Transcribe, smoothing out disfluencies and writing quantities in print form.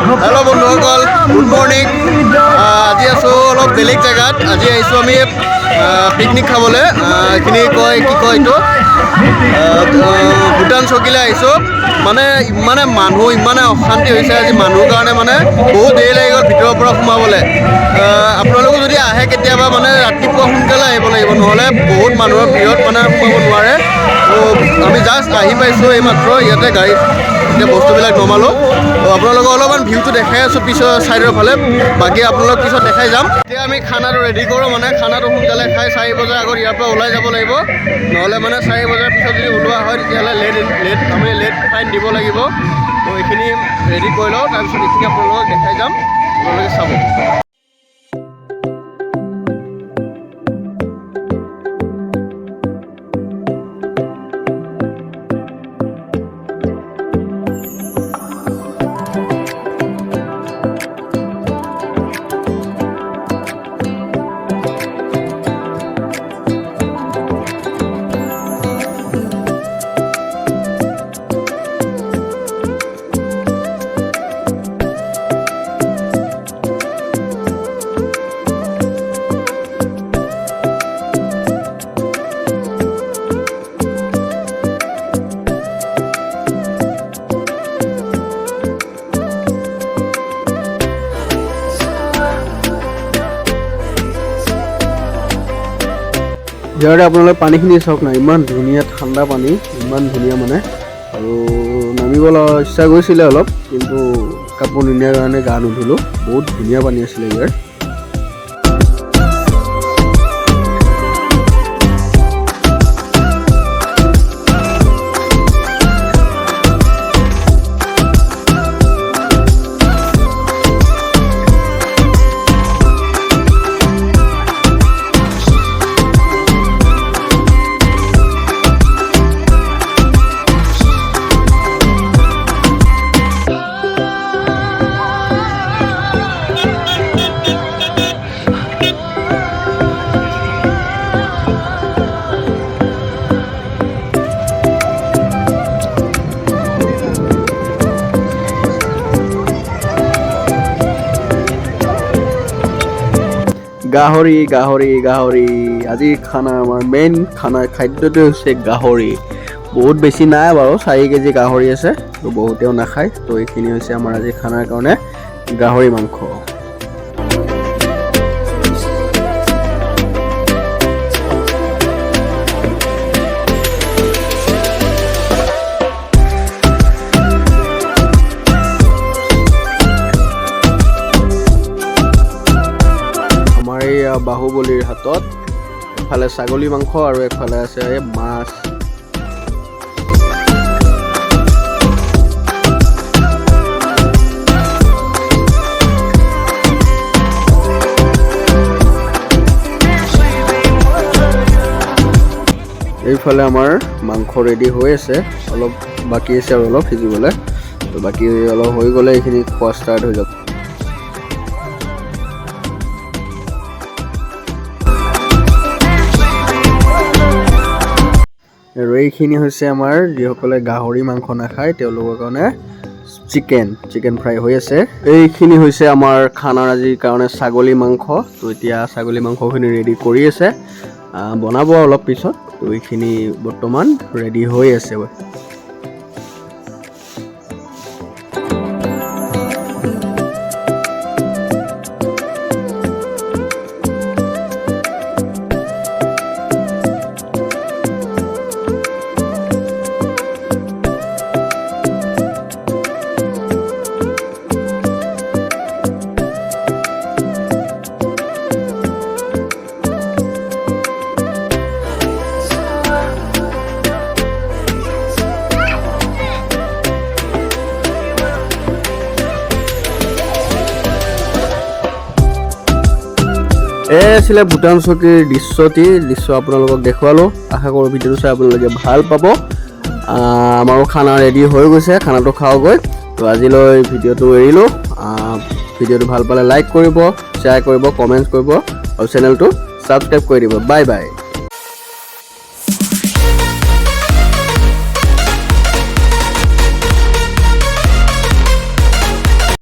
hello बंधुসকল good morning আজি আছো অলপ বেলেগ জায়গাত আজি আইছো আমি পিকনিক খাবলে এখিনি কয় কি কয় তো ভুটান চকিলে আইছো মানে মানুহ ইমানে অশান্তি হৈছে আজি মানুহৰ কাৰণে মানে বহুত দেৰি লাগি গ'ল ভিতৰৰ পৰা সোমাবলে আপোনালোক যদি আহে কেতিয়াবা মানে ৰাতিপুৱা সোনকালে আহিব লাগিব নহলে বহুত মানুহৰ ভিৰত মানে সোমাব নোৱাৰে তো আমি জাস্ট আহি পাইছো এই মাত্ৰ ইয়াতে গাড়ী এতিয়া বস্তুবিলাক নমালো তো আপোনালোকক অলপমান ভিউটো দেখাই আছো পিছৰ সাইডৰ ফালে বাকি আপোনালোক পিছত দেখাই যাম এতিয়া আমি খানাটো ৰেডি কৰো মানে খানাটো সোনকালে খাই 4 বজাৰ আগত ইয়াৰ পৰা ওলাই যাব লাগিব নহলে মানে 4 বজাৰ পিছত যদি ওলোৱা হয় তেতিয়াহলে লেট ফাইন দিব লাগিব তো এইখিনি ৰেডি কৰি লওঁ তাৰপিছত এইখিনি আপোনালোকক দেখাই যাম আপোনালোকে চাব ইয়াৰে আপোনালোকে পানীখিনি চাওক না ইমান ধুনীয়া ঠাণ্ডা পানী ইমান ধুনীয়া মানে আৰু নামিবলৈ ইচ্ছা গৈছিলে অলপ কিন্তু কাপোৰ নিনিয়াৰ কাৰণে গা নুধুলোঁ বহুত ধুনীয়া পানী আছিলে ইয়াৰ গাহৰি গাহৰি গাহৰি আজি খানা আমাৰ মেইন খানা খাদ্যটো হৈছে গাহৰি বহুত বেছি নাই বাৰু 4 কেজি গাহৰি আছে তো বহুতেও নাখায় তো এইখিনি হৈছে আমাৰ আজি খানাৰ কাৰণে গাহৰি মাংস বাহুবলীৰ হাতত এফালে ছাগলী মাংস আৰু এফালে আছে মাছ এইফালে আমাৰ মাংস ৰেডি হৈ আছে অলপ বাকি আছে আৰু অলপ সিজিবলৈ তো বাকি অলপ হৈ গ'লে এইখিনি খোৱা ষ্টাৰ্ট হৈ যাব আৰু এইখিনি হৈছে আমাৰ যিসকলে গাহৰি মাংস নাখায় তেওঁলোকৰ কাৰণে চিকেন ফ্ৰাই হৈ আছে এইখিনি হৈছে আমাৰ খানাৰ আজিৰ কাৰণে ছাগলী মাংস তো এতিয়া ছাগলী মাংসখিনি ৰেডি কৰি আছে বনাব অলপ পিছত তো এইখিনি বৰ্তমান ৰেডি হৈ আছে আছিলে ভূটান চকীৰ দৃশ্য আপোনালোকক দেখুৱালো আশা কৰোঁ ভিডিঅ'টো চাই আপোনালোকে ভাল পাব আমাৰো খানা ৰেডি হৈ গৈছে খানাটো খাওঁগৈ তো আজিলৈ ভিডিঅ'টো এৰিলোঁ ভিডিঅ'টো ভাল পালে লাইক কৰিব শ্বেয়াৰ কৰিব কমেণ্ট কৰিব আৰু চেনেলটো ছাবস্ক্ৰাইব কৰি দিব বাই বাই